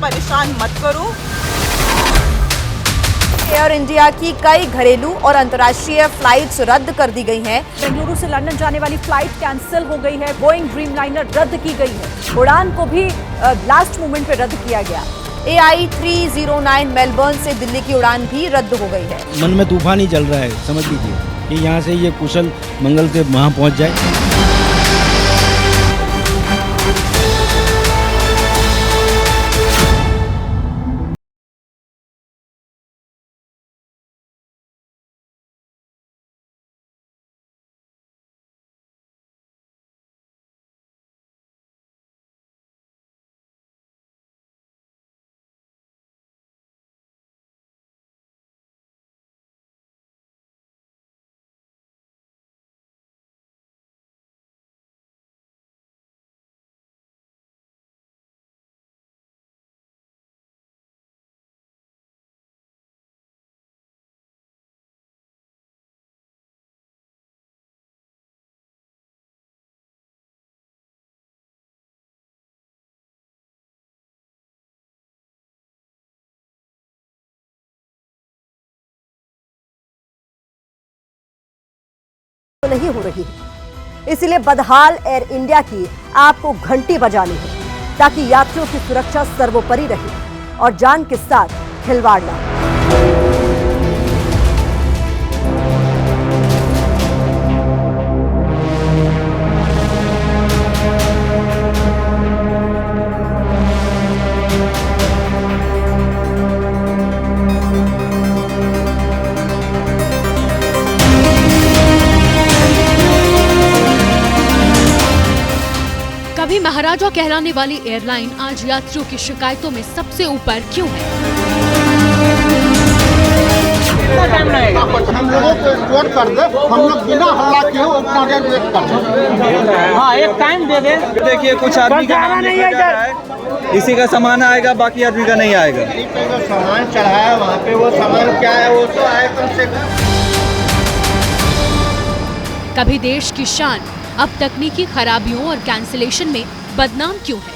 परेशान मत करो। एयर इंडिया की कई घरेलू और अंतर्राष्ट्रीय फ्लाइट्स रद्द कर दी गई हैं। बेंगलुरु से लंदन जाने वाली फ्लाइट कैंसिल हो गई है। बोइंग ड्रीमलाइनर रद्द की गई है। उड़ान को भी लास्ट मोमेंट पे रद्द किया गया। AI309 मेलबर्न से दिल्ली की उड़ान भी रद्द हो गई है। मन में तूफान ही चल रहा है, समझ लीजिए कि यहाँ से ये कुशल मंगल से वहाँ पहुँच जाए। नहीं हो रही है, इसीलिए बदहाल एयर इंडिया की आपको घंटी बजानी है ताकि यात्रियों की सुरक्षा सर्वोपरि रहे और जान के साथ खिलवाड़ ना हो। कभी महाराजा कहलाने वाली एयरलाइन आज यात्रियों की शिकायतों में सबसे ऊपर क्यों है? हम लोगों को स्टोर कर दे, हम लोग बिना हल्ला किए उतना देर वेट कर। हाँ, एक टाइम दे दे। देखिए कुछ आदमी का नाम नहीं है, इसी का सामान आएगा, बाकी आदमी का नहीं आएगा। जो सामान चढ़ाया वहाँ पे वो सामान क्या है वो तो आए कम से कम। कभी देश की शान अब तकनीकी खराबियों और कैंसिलेशन में बदनाम क्यों है?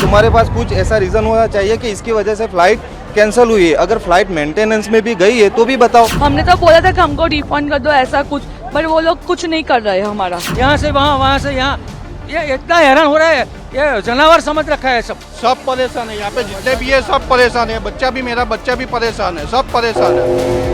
तुम्हारे पास कुछ ऐसा रीजन होना चाहिए कि इसकी वजह से फ्लाइट कैंसिल हुई है। अगर फ्लाइट मेंटेनेंस में भी गई है तो भी बताओ। हमने तो बोला था कि हमको रिफंड कर दो ऐसा कुछ, पर वो लोग कुछ नहीं कर रहे हैं हमारा। यहाँ से वहाँ, वहाँ से यहाँ, ये इतना हैरान हो रहा है, ये जानवर समझ रखा है। सब परेशान है यहाँ पे, जितने भी है सब परेशान है। बच्चा भी, मेरा बच्चा भी परेशान है, सब परेशान है।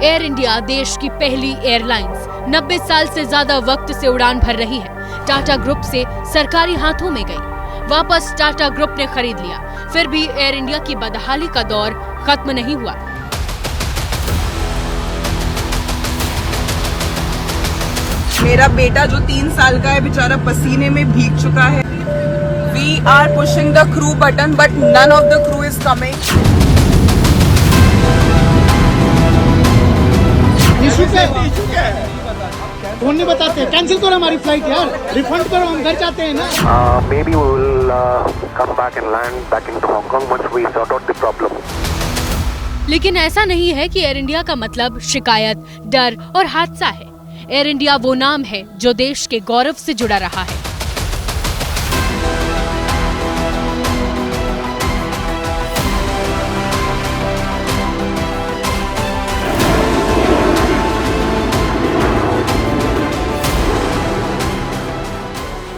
एयर इंडिया देश की पहली एयरलाइंस 90 साल से ज्यादा वक्त से उड़ान भर रही है। टाटा ग्रुप से सरकारी हाथों में गई, वापस टाटा ग्रुप ने खरीद लिया, फिर भी एयर इंडिया की बदहाली का दौर खत्म नहीं हुआ। मेरा बेटा जो 3 साल का है बेचारा पसीने में भीग चुका है। We are pushing the crew button but none of the crew is coming. Issue क्या है? फोन नहीं बताते, कैंसिल करो हमारी फ्लाइट यार, रिफंड करो, हम घर जाते हैं ना। Maybe we will come back and land back into Hong Kong once we sort out the problem. लेकिन ऐसा नहीं है कि एयर इंडिया का मतलब शिकायत, डर और हादसा है। एयर इंडिया वो नाम है जो देश के गौरव से जुड़ा रहा है।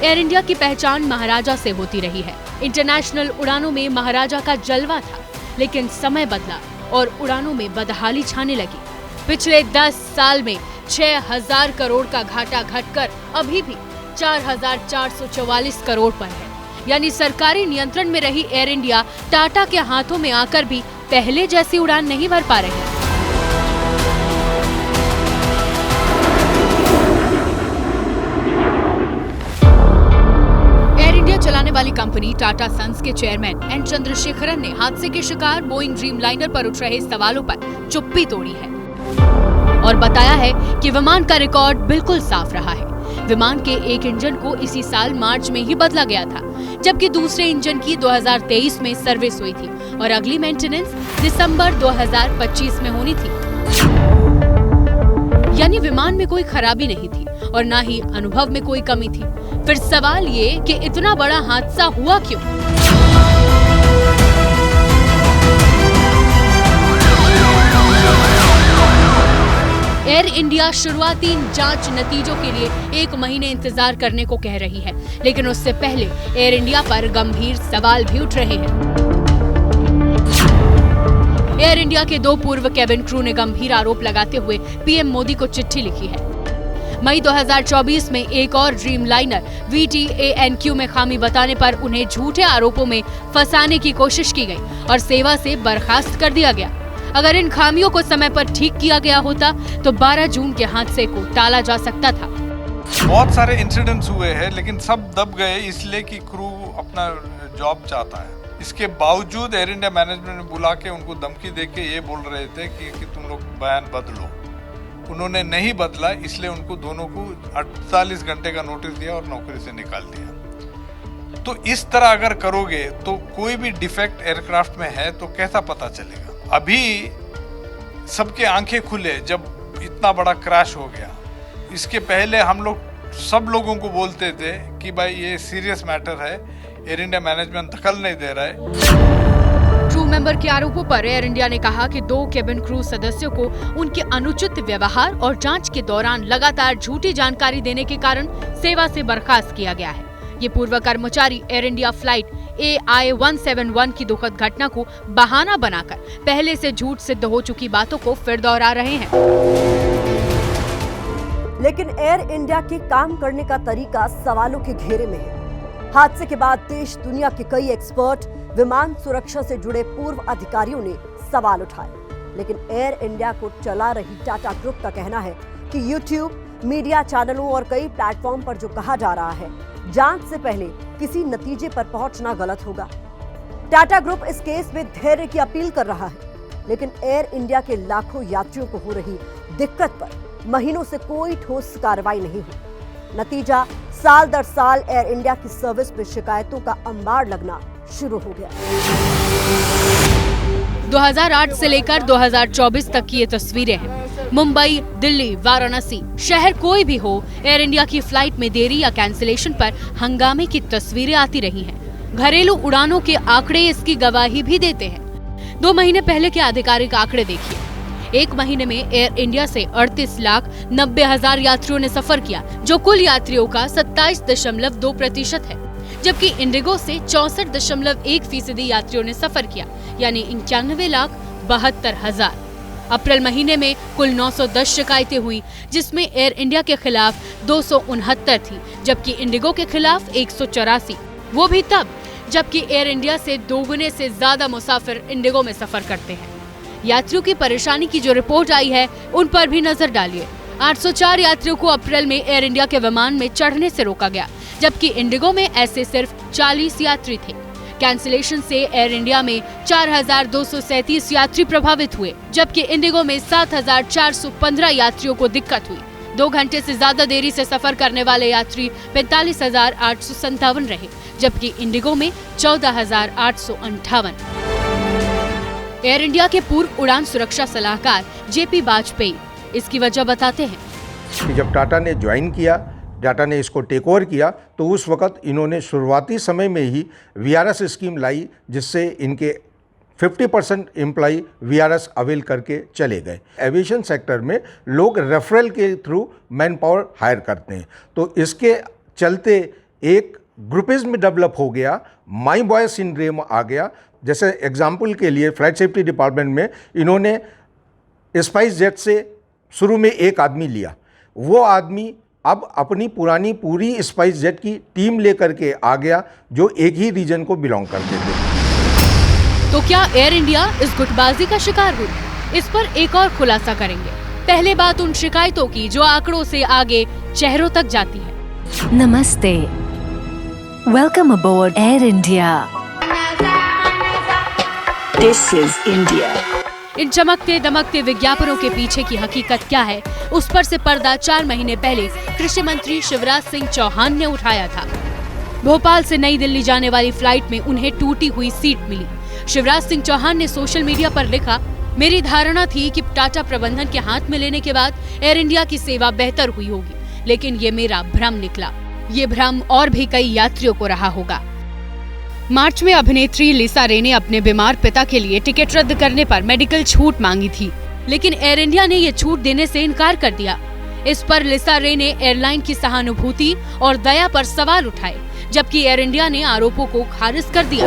एयर इंडिया की पहचान महाराजा से होती रही है। इंटरनेशनल उड़ानों में महाराजा का जलवा था, लेकिन समय बदला और उड़ानों में बदहाली छाने लगी। पिछले 10 साल में 6,000 करोड़ का घाटा घटकर अभी भी 4,444 करोड़ पर है। यानी सरकारी नियंत्रण में रही एयर इंडिया टाटा के हाथों में आकर भी पहले जैसी उड़ान नहीं भर पा रही। चलाने वाली कंपनी टाटा सन्स के चेयरमैन एन चंद्रशेखरन ने हादसे के शिकार बोइंग ड्रीमलाइनर पर उठ रहे सवालों पर चुप्पी तोड़ी है और बताया है कि विमान का रिकॉर्ड बिल्कुल साफ रहा है। विमान के एक इंजन को इसी साल मार्च में ही बदला गया था, जबकि दूसरे इंजन की 2023 में सर्विस हुई थी और अगली मेंटेनेंस दिसंबर 2025 में होनी थी। यानी विमान में कोई खराबी नहीं थी और ना ही अनुभव में कोई कमी थी। फिर सवाल ये कि इतना बड़ा हादसा हुआ क्यों? एयर इंडिया शुरुआती जांच नतीजों के लिए 1 महीने इंतजार करने को कह रही है, लेकिन उससे पहले एयर इंडिया पर गंभीर सवाल भी उठ रहे हैं। एयर इंडिया के 2 पूर्व केबिन क्रू ने गंभीर आरोप लगाते हुए पीएम मोदी को चिट्ठी लिखी है। मई 2024 में एक और ड्रीम लाइनर VTANQ में खामी बताने पर उन्हें झूठे आरोपों में फंसाने की कोशिश की गई और सेवा से बर्खास्त कर दिया गया। अगर इन खामियों को समय पर ठीक किया गया होता तो 12 जून के हादसे को टाला जा सकता था। बहुत सारे इंसिडेंट्स हुए हैं, लेकिन सब दब गए इसलिए कि क्रू अपना जॉब चाहता है। इसके बावजूद एयर इंडिया मैनेजमेंट ने बुला के उनको धमकी देके ये बोल रहे थे कि तुम लोग बयान बदलो। उन्होंने नहीं बदला, इसलिए उनको दोनों को 48 घंटे का नोटिस दिया और नौकरी से निकाल दिया। तो इस तरह अगर करोगे तो कोई भी डिफेक्ट एयरक्राफ्ट में है तो कैसा पता चलेगा? अभी सबके आंखें खुले जब इतना बड़ा क्रैश हो गया। इसके पहले हम लोग सब लोगों को बोलते थे कि भाई ये सीरियस मैटर है, एयर इंडिया मैनेजमेंट दखल नहीं दे रहा है। क्रू मेंबर के आरोपों पर एयर इंडिया ने कहा कि 2 केबिन क्रू सदस्यों को उनके अनुचित व्यवहार और जांच के दौरान लगातार झूठी जानकारी देने के कारण सेवा से बर्खास्त किया गया है। ये पूर्व कर्मचारी एयर इंडिया फ्लाइट AI-171 की दुखद घटना को बहाना बनाकर पहले से झूठ सिद्ध हो चुकी बातों को फिर दोहरा रहे हैं। लेकिन एयर इंडिया के काम करने का तरीका सवालों के घेरे में है। हादसे के बाद देश दुनिया के कई एक्सपर्ट, विमान सुरक्षा से जुड़े पूर्व अधिकारियों ने सवाल उठाए, लेकिन एयर इंडिया को चला रही टाटा ग्रुप का कहना है कि यूट्यूब, मीडिया चैनलों और कई प्लेटफॉर्म पर जो कहा जा रहा है, जांच से पहले किसी नतीजे पर पहुंचना गलत होगा। टाटा ग्रुप इस केस में धैर्य की अपील कर रहा है, लेकिन एयर इंडिया के लाखों यात्रियों को हो रही दिक्कत पर महीनों से कोई ठोस कार्रवाई नहीं हुई। नतीजा, साल दर साल एयर इंडिया की सर्विस में शिकायतों का अंबार लगना शुरू हो गया। 2008 से लेकर 2024 तक की ये तस्वीरें हैं। मुंबई, दिल्ली, वाराणसी, शहर कोई भी हो, एयर इंडिया की फ्लाइट में देरी या कैंसिलेशन पर हंगामे की तस्वीरें आती रही हैं। घरेलू उड़ानों के आंकड़े इसकी गवाही भी देते हैं। 2 महीने पहले के आधिकारिक आंकड़े देखिए। 1 महीने में एयर इंडिया से 38,90,000 यात्रियों ने सफर किया, जो कुल यात्रियों का 27.2% है, जबकि इंडिगो से 64.1% यात्रियों ने सफर किया, यानी 91,72,000। अप्रैल महीने में कुल 910 शिकायतें हुई, जिसमें एयर इंडिया के खिलाफ 269 थी, जबकि इंडिगो के खिलाफ 184। वो भी तब जबकि एयर इंडिया से 2 गुने से ज्यादा मुसाफिर इंडिगो में सफर करते हैं। यात्रियों की परेशानी की जो रिपोर्ट आई है, उन पर भी नजर डालिए। 804 यात्रियों को अप्रैल में एयर इंडिया के विमान में चढ़ने से रोका गया, जबकि इंडिगो में ऐसे सिर्फ 40 यात्री थे। कैंसिलेशन से एयर इंडिया में 4,237 यात्री प्रभावित हुए, जबकि इंडिगो में 7,415 यात्रियों को दिक्कत हुई। 2 घंटे से ज्यादा देरी से सफर करने वाले यात्री 45,857 रहे, जबकि इंडिगो में 14,858। एयर इंडिया के पूर्व उड़ान सुरक्षा सलाहकार JP वाजपेयी इसकी वजह बताते हैं कि जब टाटा ने ज्वाइन किया, टाटा ने इसको टेक ओवर किया, तो उस वक्त इन्होंने शुरुआती समय में ही VRS स्कीम लाई, जिससे इनके 50% एम्प्लॉई VRS अवेल करके चले गए। एविएशन सेक्टर में लोग रेफरल के थ्रू मैन पावर हायर करते हैं, तो इसके चलते एक ग्रुपिज्म डेवलप हो गया, माई बॉय सिंड्रोम आ गया। जैसे एग्जाम्पल के लिए फ्लाइट सेफ्टी डिपार्टमेंट में इन्होंने स्पाइस जेट से शुरू में एक आदमी लिया, वो आदमी अब अपनी पुरानी पूरी स्पाइस जेट की टीम लेकर के आ गया, जो एक ही रीजन को बिलोंग करते थे। तो क्या एयर इंडिया इस गुटबाजी का शिकार हुई? इस पर एक और खुलासा करेंगे। पहले बात उन शिकायतों की जो आंकड़ों से आगे चेहरों तक जाती है। नमस्ते, welcome aboard Air India. This is India. इन चमकते दमकते विज्ञापनों के पीछे की हकीकत क्या है, उस पर से पर्दा 4 महीने पहले कृषि मंत्री शिवराज सिंह चौहान ने उठाया था। भोपाल से नई दिल्ली जाने वाली फ्लाइट में उन्हें टूटी हुई सीट मिली। शिवराज सिंह चौहान ने सोशल मीडिया पर लिखा, मेरी धारणा थी कि टाटा प्रबंधन के हाथ में लेने के बाद एयर इंडिया की सेवा बेहतर हुई होगी, लेकिन ये मेरा भ्रम निकला। ये भ्रम और भी कई यात्रियों को रहा होगा। मार्च में अभिनेत्री लिसा रे ने अपने बीमार पिता के लिए टिकट रद्द करने पर मेडिकल छूट मांगी थी, लेकिन एयर इंडिया ने ये छूट देने से इनकार कर दिया। इस पर लिसा रे ने एयरलाइन की सहानुभूति और दया पर सवाल उठाए, जबकि एयर इंडिया ने आरोपों को खारिज कर दिया।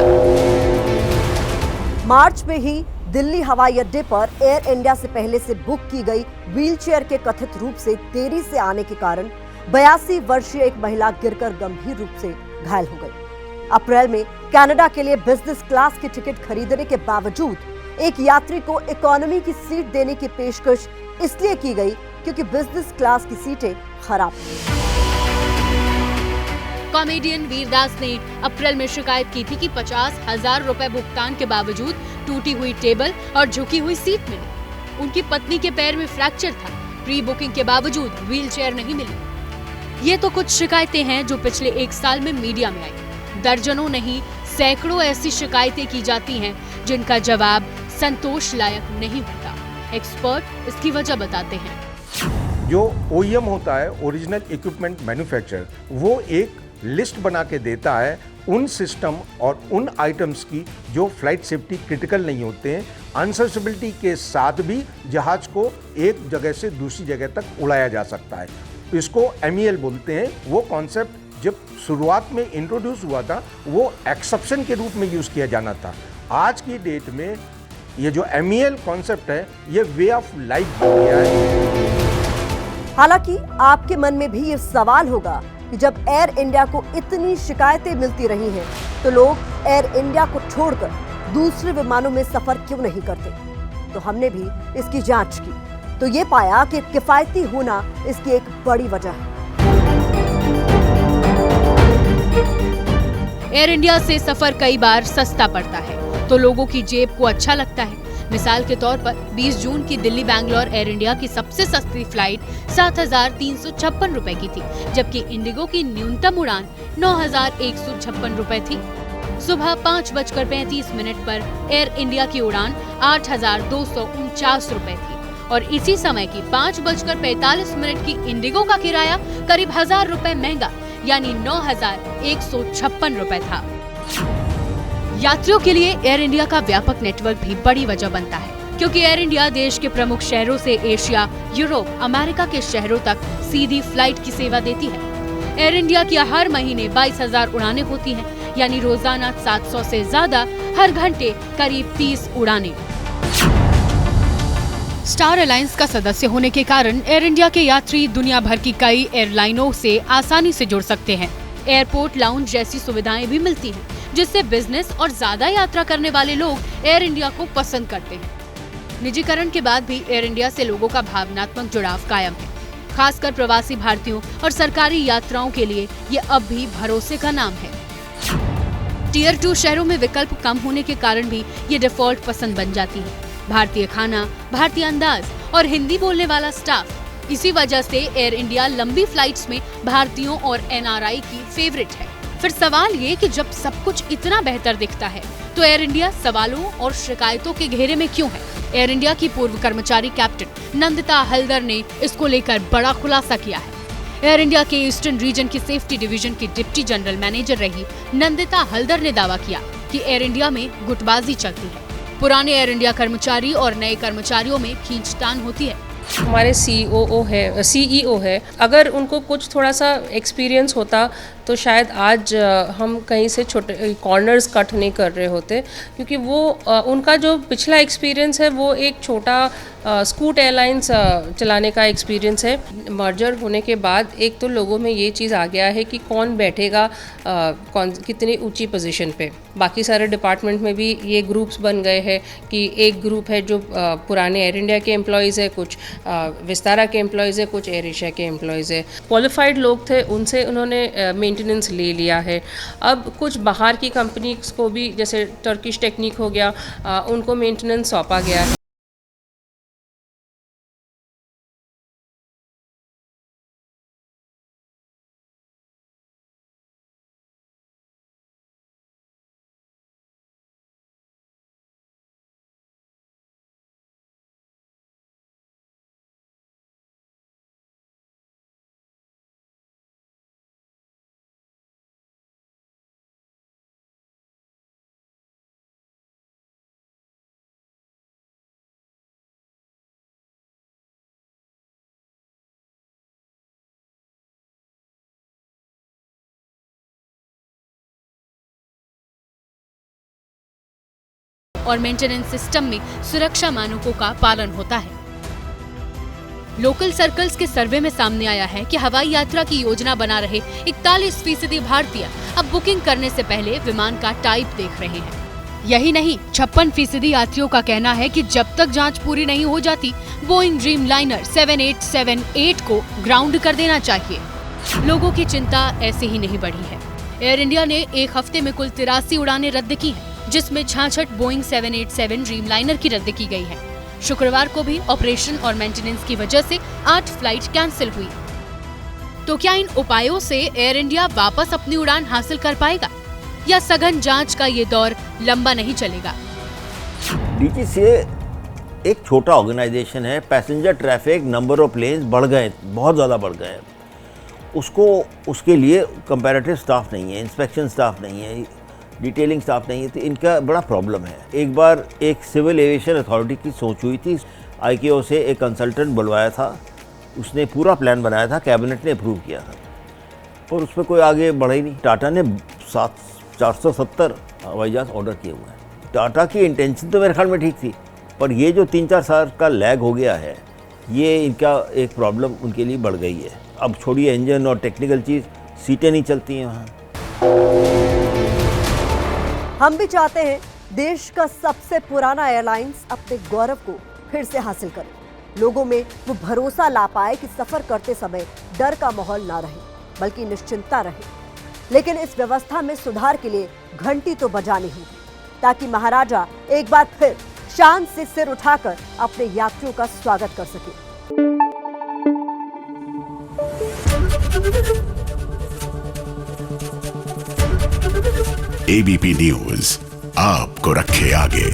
मार्च में ही दिल्ली हवाई अड्डे पर एयर इंडिया से पहले से बुक की गई व्हीलचेयर के कथित रूप से देरी से आने के कारण 82 वर्षीय एक महिला गिरकर गंभीर रूप से घायल हो गई। अप्रैल में कनाडा के लिए बिजनेस क्लास की टिकट खरीदने के बावजूद एक यात्री को इकोनॉमी की सीट देने की पेशकश इसलिए की गई क्योंकि बिजनेस क्लास की सीटें खराब थीं। कॉमेडियन वीरदास ने अप्रैल में शिकायत की थी कि 50,000 रुपए भुगतान के बावजूद टूटी हुई टेबल और झुकी हुई सीट मिली। उनकी पत्नी के पैर में फ्रैक्चर था, प्री बुकिंग के बावजूद व्हीलचेयर नहीं मिली। ये तो कुछ शिकायतें हैं जो पिछले 1 साल में मीडिया में आई। दर्जनों नहीं, सैकड़ों ऐसी शिकायतें की जाती हैं जिनका जवाब संतोष लायक नहीं होता। एक्सपर्ट इसकी वजह बताते हैं। जो OEM होता है, ओरिजिनल इक्विपमेंट मैन्युफैक्चरर, वो एक लिस्ट बना के देता है उन सिस्टम और उन आइटम्स की जो फ्लाइट सेफ्टी क्रिटिकल नहीं होते हैं। अनसर्विसिबिलिटी के साथ भी जहाज को एक जगह से दूसरी जगह तक उड़ाया जा सकता है। इसको MEL बोलते हैं। वो कॉन्सेप्ट जब शुरुआत में इंट्रोड्यूस हुआ था वो एक्सेप्शन के रूप में यूज़ किया जाना था। आज की डेट में ये जो MEL कॉन्सेप्ट है ये वे ऑफ लाइफ बन गया है। हालांकि आपके मन में भी ये सवाल होगा कि जब एयर इंडिया को इतनी शिकायतें मिलती रही हैं तो लोग एयर इंडिया को छोड़कर दूसरे विमानों में सफर क्यों नहीं करते। तो हमने भी इसकी जांच की तो ये पाया कि किफायती होना इसकी एक बड़ी वजह है। एयर इंडिया से सफर कई बार सस्ता पड़ता है तो लोगों की जेब को अच्छा लगता है। मिसाल के तौर पर 20 जून की दिल्ली बैंगलोर एयर इंडिया की सबसे सस्ती फ्लाइट 7,356 रुपए की थी, जबकि इंडिगो की न्यूनतम उड़ान 9,156 रुपए थी। सुबह 5:35 पर एयर इंडिया की उड़ान 8,249 रुपए थी और इसी समय की 5:45 की इंडिगो का किराया करीब 1,000 रुपए महंगा यानी 9,156 रुपए था। यात्रियों के लिए एयर इंडिया का व्यापक नेटवर्क भी बड़ी वजह बनता है, क्योंकि एयर इंडिया देश के प्रमुख शहरों से एशिया, यूरोप, अमेरिका के शहरों तक सीधी फ्लाइट की सेवा देती है। एयर इंडिया की हर महीने 22,000 उड़ानें होती हैं, यानी रोजाना 700 से ज्यादा, हर घंटे करीब 30 उड़ानें। स्टार अलायंस का सदस्य होने के कारण एयर इंडिया के यात्री दुनिया भर की कई एयरलाइनों से आसानी से जुड़ सकते हैं। एयरपोर्ट लाउंज जैसी सुविधाएं भी मिलती हैं, जिससे बिजनेस और ज्यादा यात्रा करने वाले लोग एयर इंडिया को पसंद करते हैं। निजीकरण के बाद भी एयर इंडिया से लोगों का भावनात्मक जुड़ाव कायम है। खासकर प्रवासी भारतीयों और सरकारी यात्राओं के लिए ये अब भी भरोसे का नाम है। टियर 2 शहरों में विकल्प कम होने के कारण भी ये डिफॉल्ट पसंद बन जाती है। भारतीय खाना, भारतीय अंदाज और हिंदी बोलने वाला स्टाफ, इसी वजह से एयर इंडिया लंबी फ्लाइट्स में भारतीयों और NRI की फेवरेट है। फिर सवाल ये कि जब सब कुछ इतना बेहतर दिखता है तो एयर इंडिया सवालों और शिकायतों के घेरे में क्यों है? एयर इंडिया की पूर्व कर्मचारी कैप्टन नंदिता हल्दर ने इसको लेकर बड़ा खुलासा किया है। एयर इंडिया के ईस्टर्न रीजन की सेफ्टी डिवीजन की डिप्टी जनरल मैनेजर रही नंदिता हल्दर ने दावा किया कि एयर इंडिया में गुटबाजी चलती है। पुराने एयर इंडिया कर्मचारी और नए कर्मचारियों में खींचतान होती है। हमारे CEO है, अगर उनको कुछ थोड़ा सा एक्सपीरियंस होता तो शायद आज हम कहीं से छोटे कॉर्नर्स कट नहीं कर रहे होते, क्योंकि वो उनका जो पिछला एक्सपीरियंस है वो एक छोटा स्कूट एयरलाइंस चलाने का एक्सपीरियंस है। मर्जर होने के बाद एक तो लोगों में ये चीज़ आ गया है कि कौन बैठेगा कितनी ऊंची पोजीशन पे। बाकी सारे डिपार्टमेंट में भी ये ग्रुप्स बन गए हैं कि एक ग्रुप है जो पुराने एयर इंडिया के एम्प्लॉयज़ है, कुछ विस्तारा के एम्प्लॉयज़ है, कुछ एयर एशिया के एम्प्लॉयज़ है। क्वालिफाइड लोग थे, उनसे उन्होंने मेंटेनेंस ले लिया है। अब कुछ बाहर की कंपनीज को भी, जैसे टर्किश टेक्निक हो गया, उनको मेंटेनेंस सौंपा गया है। और मेंटेनेंस सिस्टम में सुरक्षा मानकों का पालन होता है। लोकल सर्कल्स के सर्वे में सामने आया है कि हवाई यात्रा की योजना बना रहे 41% भारतीय अब बुकिंग करने से पहले विमान का टाइप देख रहे हैं। यही नहीं, 56% यात्रियों का कहना है कि जब तक जांच पूरी नहीं हो जाती बोइंग ड्रीमलाइनर 7878 को ग्राउंड कर देना चाहिए। लोगों की चिंता ऐसे ही नहीं बढ़ी है। एयर इंडिया ने एक हफ्ते में कुल 83 उड़ानें रद्द की हैं, जिसमें 66 बोइंग 787 ड्रीमलाइनर की रद्द की गई है। शुक्रवार को भी ऑपरेशन और मेंटेनेंस की वजह से 8 फ्लाइट कैंसिल हुई। तो क्या इन उपायों से एयर इंडिया वापस अपनी उड़ान हासिल कर पाएगा या सघन जांच का ये दौर लंबा नहीं चलेगा? डीजीसीए एक छोटा ऑर्गेनाइजेशन है। Passenger traffic, number of planes बढ़ गए, बहुत ज़्यादा बढ़ गए। उसके लिए कंपैरेटिव स्टाफ नहीं है, इंस्पेक्शन स्टाफ नहीं है, डिटेलिंग स्टाफ नहीं है, तो इनका बड़ा प्रॉब्लम है। एक बार एक सिविल एविएशन अथॉरिटी की सोच हुई थी, ICAO से एक कंसल्टेंट बुलवाया था, उसने पूरा प्लान बनाया था, कैबिनेट ने अप्रूव किया था, और उस पर कोई आगे बढ़ा ही नहीं। टाटा ने 470 हवाई जहाज ऑर्डर किए हुए हैं। टाटा की इंटेंशन तो मेरे ख्याल में ठीक थी, पर ये जो 3-4 साल का लैग हो गया है, ये इनका एक प्रॉब्लम उनके लिए बढ़ गई है। अब छोड़िए इंजन और टेक्निकल चीज़, सीटें नहीं चलती हैं वहाँ। हम भी चाहते हैं देश का सबसे पुराना एयरलाइंस अपने गौरव को फिर से हासिल करे, लोगों में वो भरोसा ला पाए कि सफर करते समय डर का माहौल ना रहे बल्कि निश्चिंतता रहे। लेकिन इस व्यवस्था में सुधार के लिए घंटी तो बजानी होगी, ताकि महाराजा एक बार फिर शान से सिर उठाकर अपने यात्रियों का स्वागत कर सके। ABP न्यूज आपको रखे आगे।